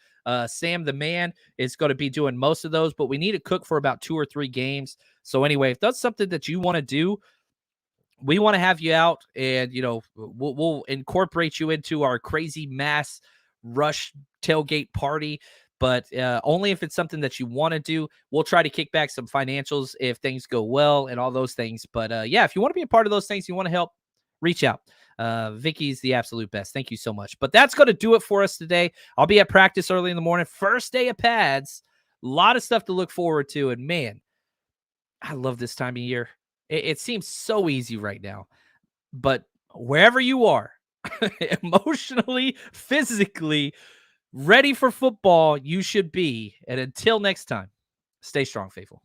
Sam the man is going to be doing most of those, but we need a cook for about 2 or 3 games. So anyway, if that's something that you want to do, we want to have you out, and, you know, we'll incorporate you into our crazy mass rush tailgate party. But only if it's something that you want to do. We'll try to kick back some financials if things go well and all those things. But yeah, if you want to be a part of those things, you want to help, reach out. Vicky's the absolute best. Thank you so much. But that's going to do it for us today. I'll be at practice early in the morning. First day of pads. A lot of stuff to look forward to. And, man, I love this time of year. It seems so easy right now. But wherever you are, emotionally, physically, ready for football, you should be. And until next time, stay strong, faithful.